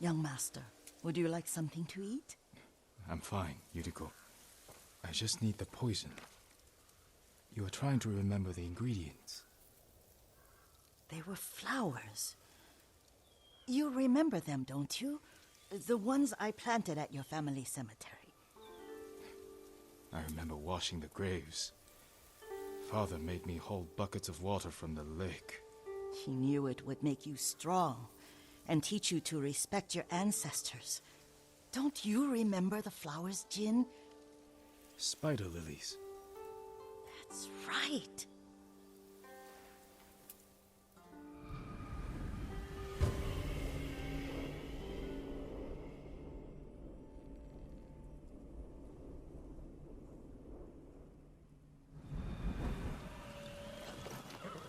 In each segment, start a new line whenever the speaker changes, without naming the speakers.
Young master, would you like something to eat?
I'm fine, Yuriko. I just need the poison. You are trying to remember the ingredients.
They were flowers. You remember them, don't you? The ones I planted at your family cemetery.
I remember washing the graves. Father made me hold buckets of water from the lake.
He knew it would make you strong and teach you to respect your ancestors. Don't you remember the flowers, Jin?
Spider lilies.
That's right.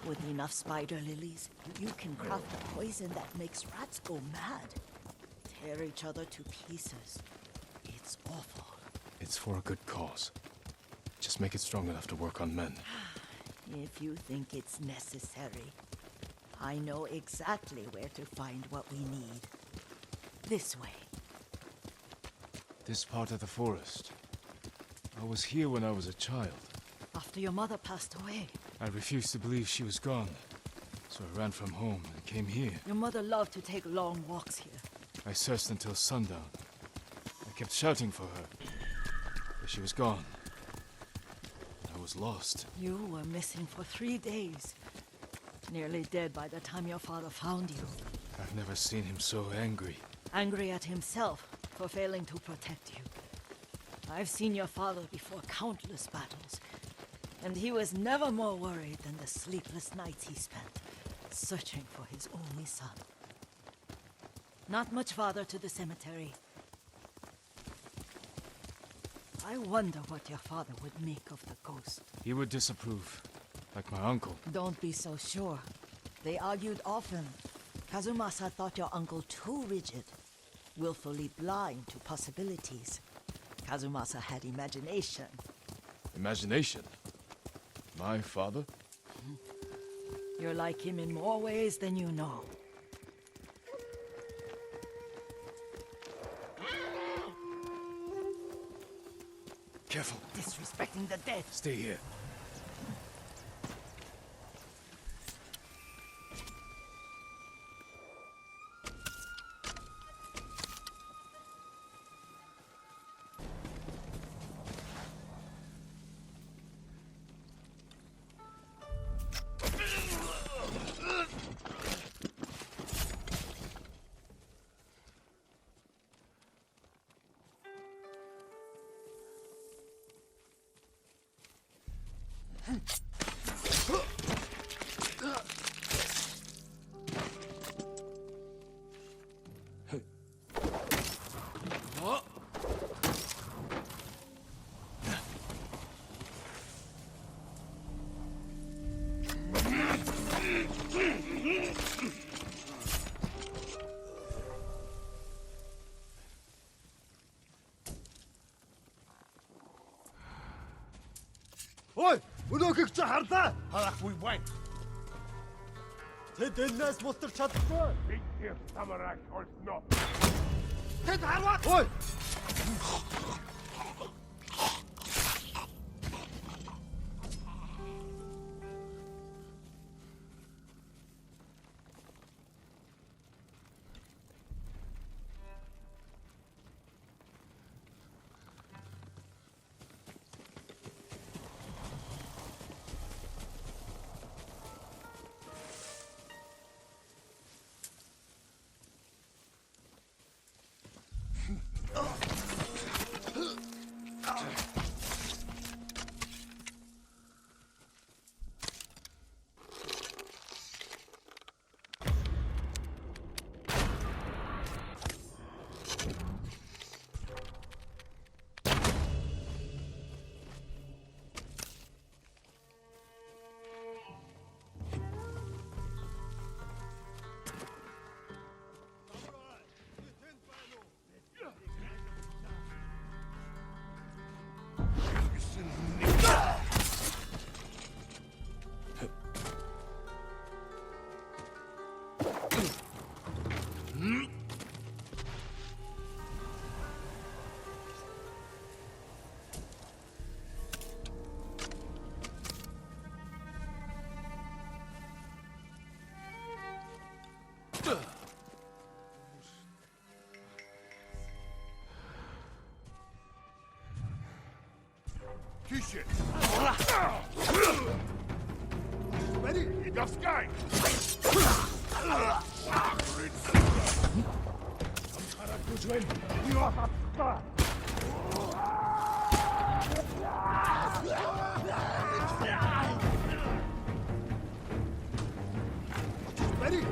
With enough spider lilies, you can craft a poison that makes rats go mad. Tear each other to pieces. It's awful.
It's for a good cause. Just make it strong enough to work on men.
If you think it's necessary, I know exactly where to find what we need. This way.
This part of the forest. I was here when I was a child.
After your mother passed away.
I refused to believe she was gone. So I ran from home and came here.
Your mother loved to take long walks here.
I searched until sundown. I kept shouting for her. But she was gone. I was lost.
You were missing for 3 days. Nearly dead by the time your father found you.
I've never seen him so angry.
Angry at himself for failing to protect you. I've seen your father before countless battles. And he was never more worried than the sleepless nights he spent searching for his only son. Not much farther to the cemetery. I wonder what your father would make of the ghost.
He would disapprove, like my uncle.
Don't be so sure. They argued often. Kazumasa thought your uncle too rigid, willfully blind to possibilities. Kazumasa had imagination.
Imagination? My father?
You're like him in more ways than you know.
Careful.
Disrespecting the dead.
Stay here.
Ой! Өнөөхийг чи харлаа!
Харахгүй байна.
Тэд энэс мултарч чадахгүй.
Бид тэр самараг олсноо.
Тэд харваа! Ой!
Tüche!
Ready?
Yavskай!
Ready?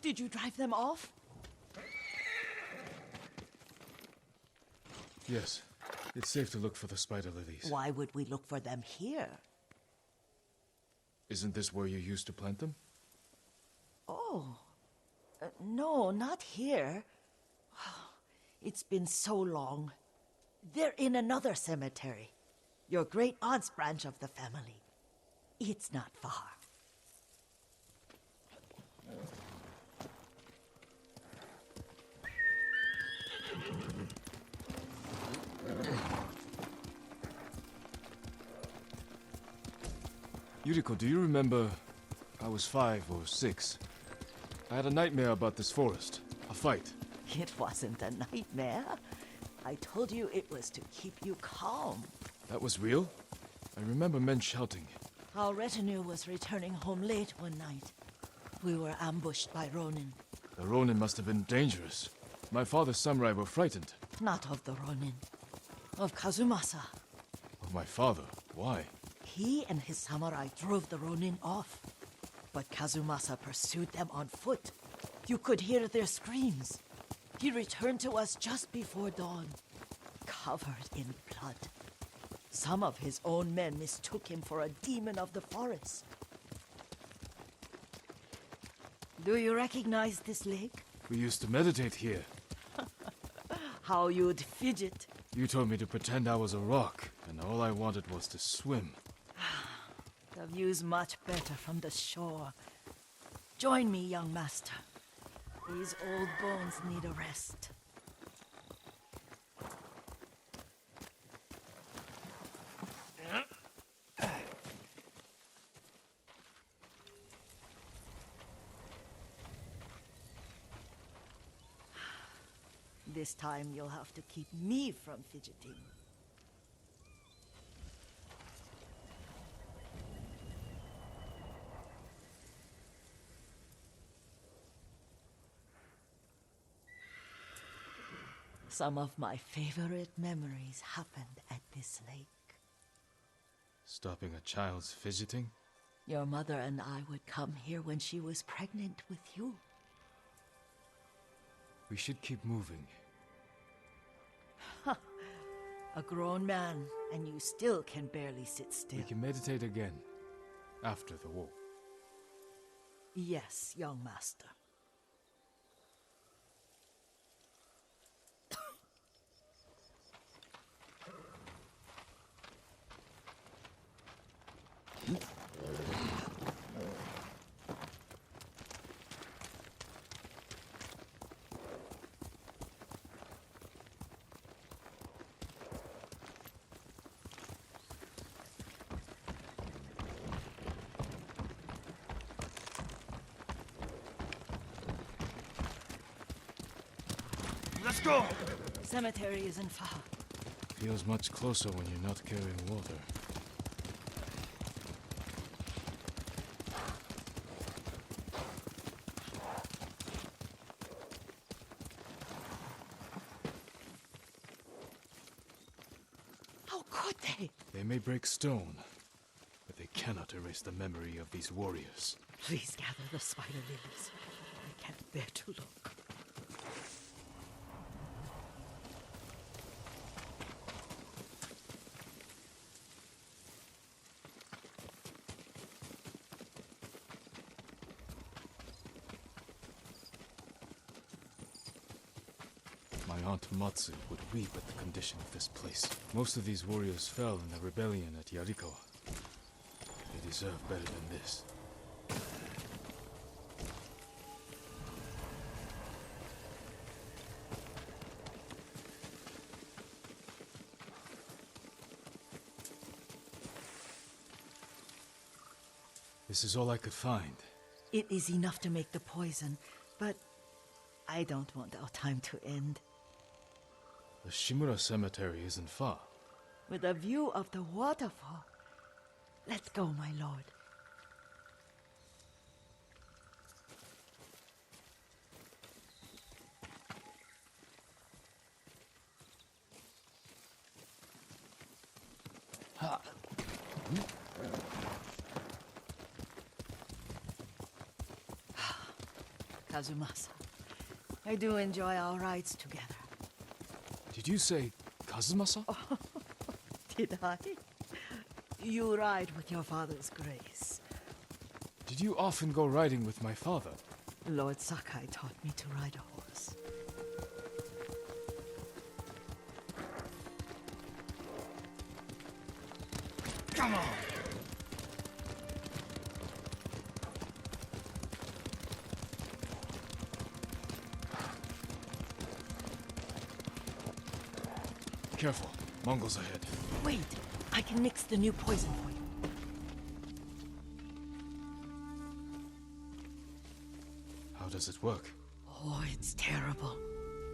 Did you drive them off?
Yes. It's safe to look for the spider lilies.
Why would we look for them here?
Isn't this where you used to plant them?
Oh. No, not here. It's been so long. They're in another cemetery. Your great aunt's branch of the family. It's not far.
Yuriko, do you remember? I was 5 or 6. I had a nightmare about this forest. A fight.
It wasn't a nightmare. I told you it was to keep you calm.
That was real? I remember men shouting.
Our retinue was returning home late one night. We were ambushed by Ronin.
The Ronin must have been dangerous. My father's samurai were frightened.
Not of the Ronin. Of Kazumasa.
Of my father? Why?
He and his samurai drove the Ronin off. But Kazumasa pursued them on foot. You could hear their screams. He returned to us just before dawn, covered in blood. Some of his own men mistook him for a demon of the forest. Do you recognize this lake?
We used to meditate here.
How you'd fidget.
You told me to pretend I was a rock, and all I wanted was to swim.
The view's much better from the shore. Join me, young master. These old bones need a rest. This time you'll have to keep me from fidgeting. Some of my favorite memories happened at this lake.
Stopping a child's fidgeting?
Your mother and I would come here when she was pregnant with you.
We should keep moving.
A grown man, and you still can barely sit still.
We can meditate again. After the war.
Yes, young master.
Let's go!
Cemetery isn't far.
Feels much closer when you're not carrying water.
How could they?
They may break stone, but they cannot erase the memory of these warriors.
Please gather the spider lilies. I can't bear to look.
My aunt Matsu would weep at the condition of this place. Most of these warriors fell in the rebellion at Yarikawa. It deserve better than this. This is all I could find.
It is enough to make the poison, but I don't want our time to end.
The Shimura Cemetery isn't far.
With a view of the waterfall. Let's go, my lord. Kazumasa, I do enjoy our rides together.
Did you say Kazumasa?
Did I? You ride with your father's grace.
Did you often go riding with my father?
Lord Sakai taught me to ride a horse.
Come on!
Careful, Mongols ahead.
Wait, I can mix the new poison for you.
How does it work?
Oh, it's terrible.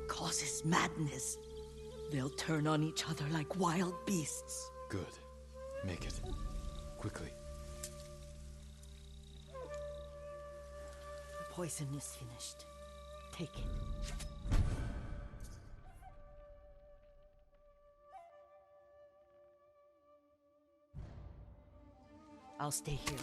Causes madness. They'll turn on each other like wild beasts.
Good. Make it. Quickly.
The poison is finished. Take it. I'll stay here.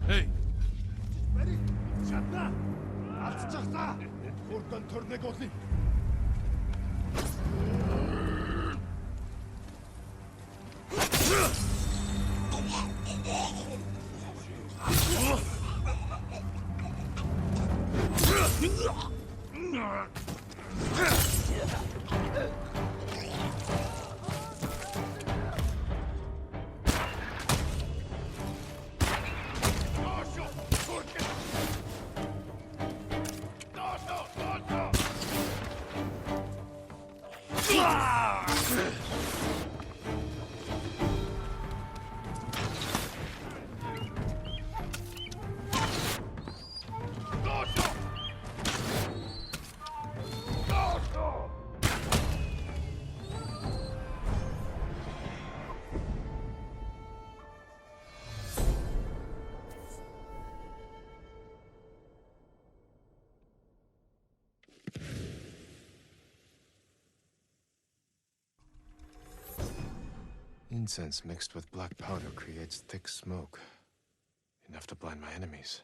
Hey!
Ready? Чадна! Алдчихлаа! Хурдан төрнэг олъё!
Incense mixed with black powder creates thick smoke. Enough to blind my enemies.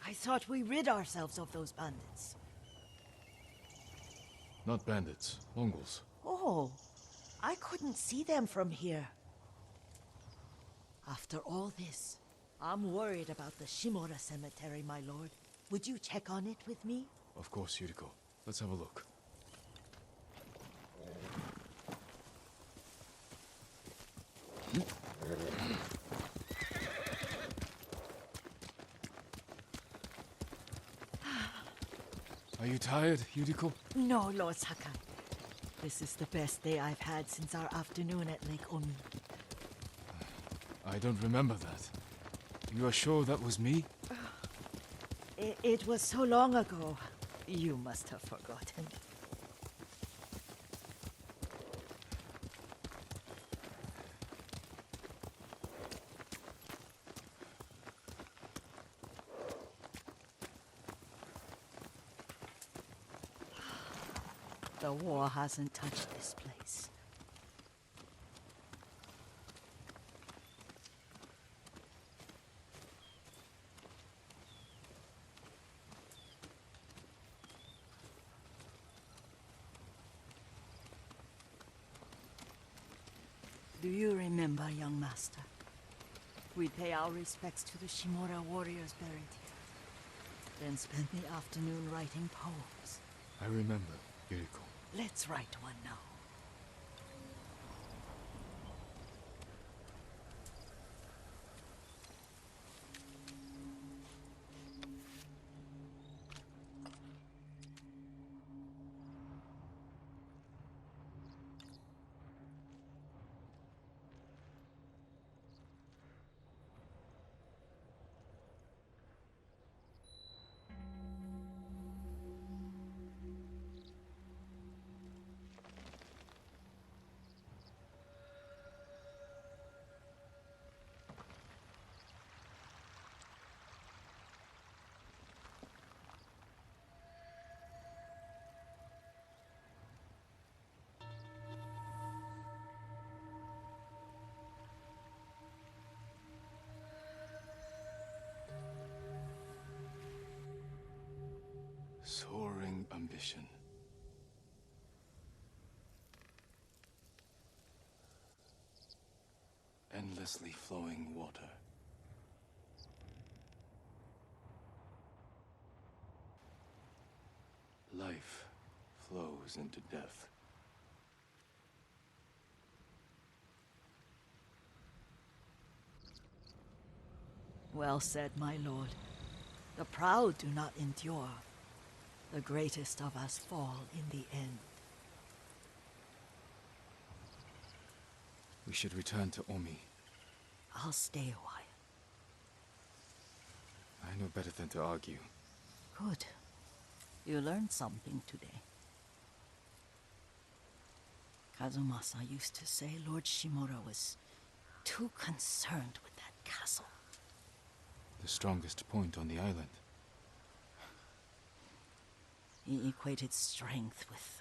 I thought we rid ourselves of those bandits.
Not bandits, Mongols.
Oh, I couldn't see them from here. After all this, I'm worried about the Shimura cemetery, my lord. Would you check on it with me?
Of course, Yuriko. Let's have a look. Are you tired, Yuriko?
No, Lord Sakai. This is the best day I've had since our afternoon at Lake Omi.
I don't remember that. You are sure that was me?
It was so long ago. You must have forgotten. The war hasn't touched this place. Do you remember, young master? We'd pay our respects to the Shimura warriors buried here, then spend the afternoon writing poems.
I remember, Yuriko.
Let's write one now.
Soaring ambition. Endlessly flowing water. Life flows into death.
Well said, my lord. The proud do not endure. The greatest of us fall in the end.
We should return to Omi.
I'll stay a while.
I know better than to argue.
Good. You learned something today. Kazumasa used to say Lord Shimura was too concerned with that castle.
The strongest point on the island.
He equated strength with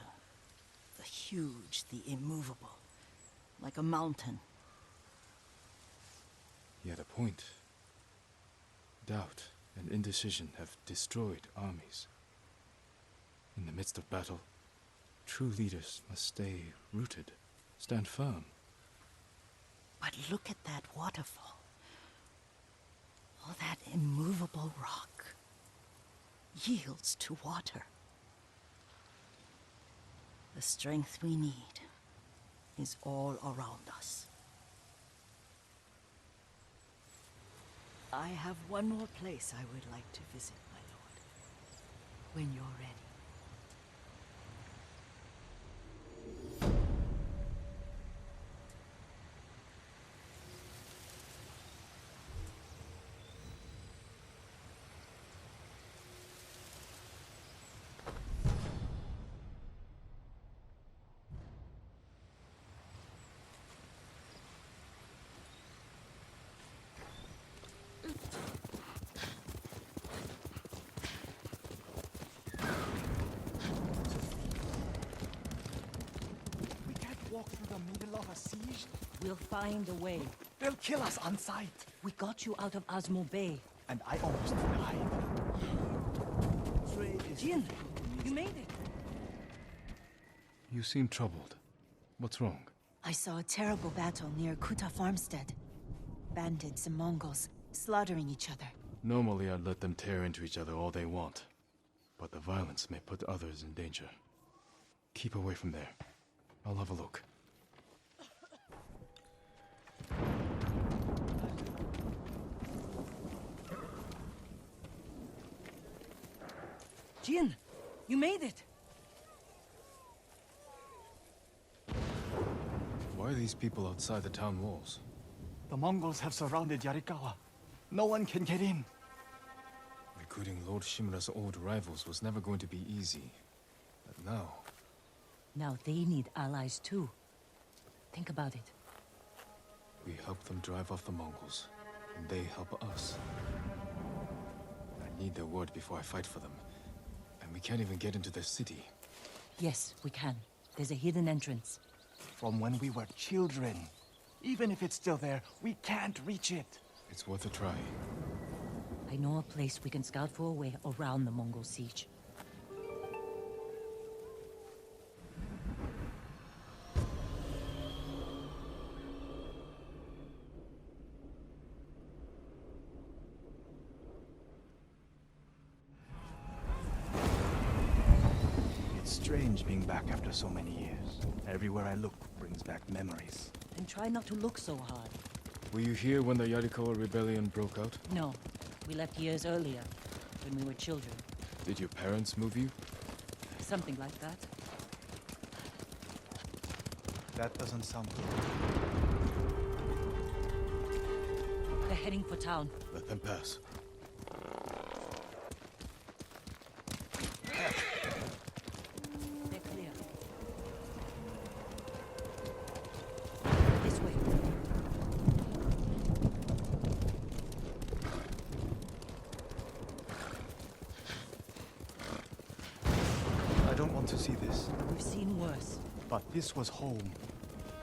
the huge, the immovable, like a mountain.
Yet a point. Doubt and indecision have destroyed armies. In the midst of battle, true leaders must stay rooted, stand firm.
But look at that waterfall. All that immovable rock yields to water. The strength we need is all around us. I have one more place I would like to visit, my lord. When you're ready. We'll find a way.
They'll kill us on sight.
We got you out of Osmo Bay.
And I almost died.
Jin, you made it.
You seem troubled. What's wrong?
I saw a terrible battle near Kuta Farmstead. Bandits and Mongols slaughtering each other.
Normally I'd let them tear into each other all they want. But the violence may put others in danger. Keep away from there. I'll have a look.
Jin, you made it.
Why are these people outside the town walls?
The Mongols have surrounded Yarikawa. No one can get in.
Recruiting Lord Shimura's old rivals was never going to be easy. But now...
Now they need allies too. Think about it.
we help them drive off the Mongols, and they help us. I need their word before I fight for them. And we can't even get into their city.
Yes, we can. There's a hidden entrance.
From when we were children. Even if it's still there, we can't reach it.
It's worth a try.
I know a place we can scout for a way around the Mongol siege.
It's strange being back after so many years. Everywhere I look brings back memories.
And try not to look so hard.
Were you here when the Yarikawa rebellion broke out?
No, we left years earlier, when we were children.
Did your parents move you?
Something like that.
That doesn't sound good.
They're heading for town.
Let them pass.
They're clear. This way.
I don't want to see this.
We've seen worse.
But this was home.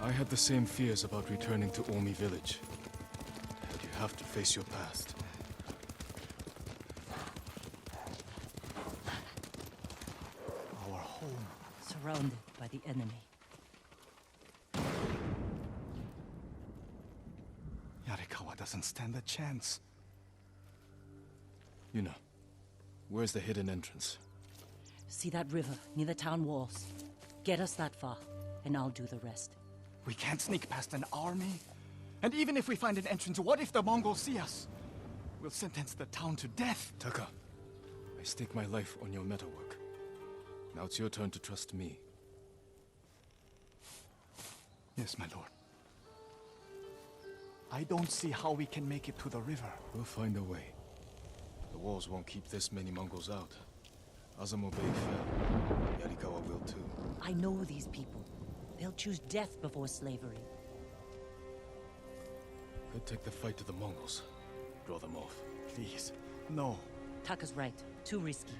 I had the same fears about returning to Omi village. And you have to face your past.
Our home.
Surrounded by the enemy.
Yarikawa doesn't stand a chance.
Yuna, where's the hidden entrance?
See that river near the town walls? Get us that far, and I'll do the rest.
We can't sneak past an army. And even if we find an entrance, what if the Mongols see us? We'll sentence the town to death.
Taka, I stake my life on your metalwork. Now it's your turn to trust me.
Yes, my lord. I don't see how we can make it to the river.
We'll find a way. The walls won't keep this many Mongols out. Azamo Bay fell. Yarikawa will too.
I know these people. They'll choose death before slavery.
They'll take the fight to the Mongols. Draw them off.
Please, no.
Taka's right. Too risky.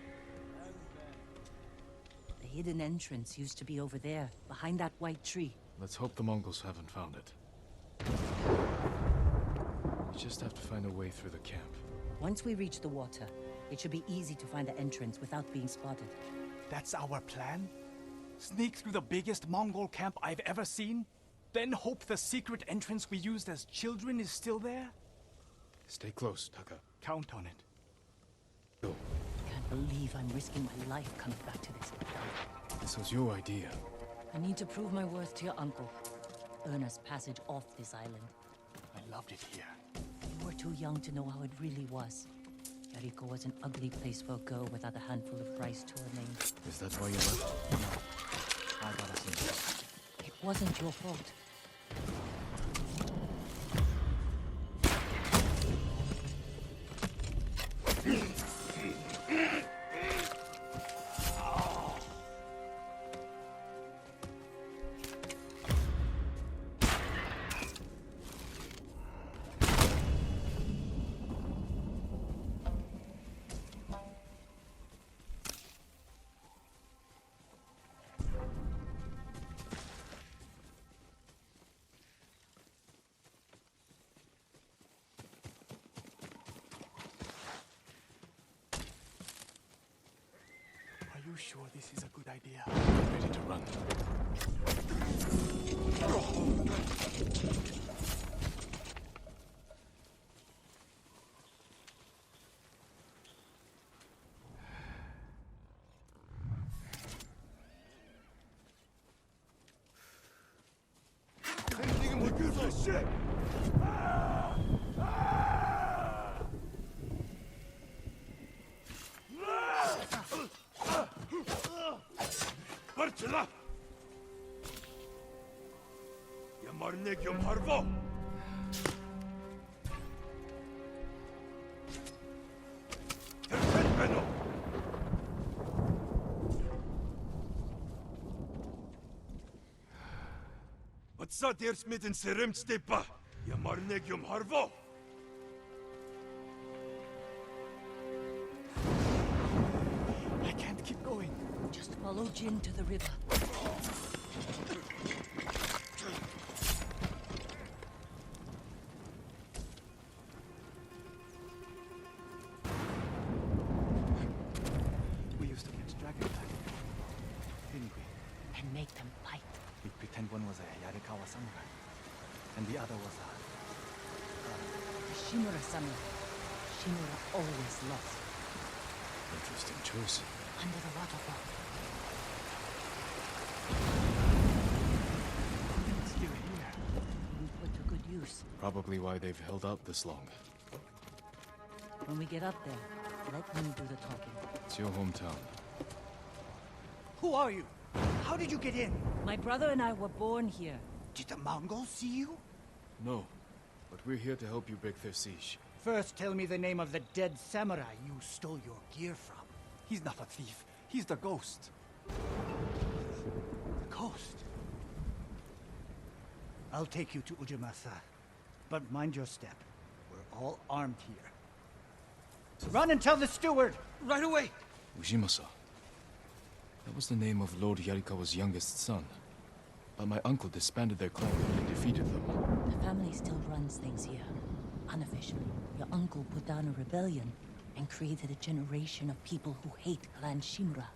The hidden entrance used to be over there, behind that white tree.
Let's hope the Mongols haven't found it. We just have to find a way through the camp.
Once we reach the water, it should be easy to find the entrance without being spotted.
That's our plan? Sneak through the biggest Mongol camp I've ever seen? Then hope the secret entrance we used as children is still there?
Stay close, Taka.
Count on it.
Go.
Can't believe I'm risking my life coming back to this.
This was your idea.
I need to prove my worth to your uncle. Earn us passage off this island.
I loved it here.
You were too young to know how it really was. Yariko was an ugly place for a girl without a handful of rice to her name.
Is that why you left?
I got us in here.
It wasn't your fault.
sure this is a good idea?
Ready to run.
Bartla! Я марнег юм харво. Тэрхэн байна уу? Бацаа дээрс мэдэн сэрэмцтэй ба. Я марнег юм харво.
I can't keep going.
Just follow Jin to the river.
We used to catch dragonflies, didn't we?
And make them fight.
We'd pretend one was a Yarikawa samurai, and the other was a...
The Shimura samurai. Shimura always lost.
Interesting choice.
Under the waterfall.
Still here.
And put to good use.
Probably why they've held out this long.
When we get up there, let me do the talking.
It's your hometown.
Who are you? How did you get in?
My brother and I were born here.
Did the Mongols see you?
No, but we're here to help you break their siege.
First, tell me the name of the dead samurai you stole your gear from. He's not a thief. He's the ghost. The ghost? I'll take you to Ujimasa. But mind your step. We're all armed here. Run and tell the steward! Right away!
Ujimasa. That was the name of Lord Yarikawa's youngest son. But my uncle disbanded their clan and defeated them.
The family still runs things here. Unofficially, your uncle put down a rebellion and created a generation of people who hate Clan Shimura.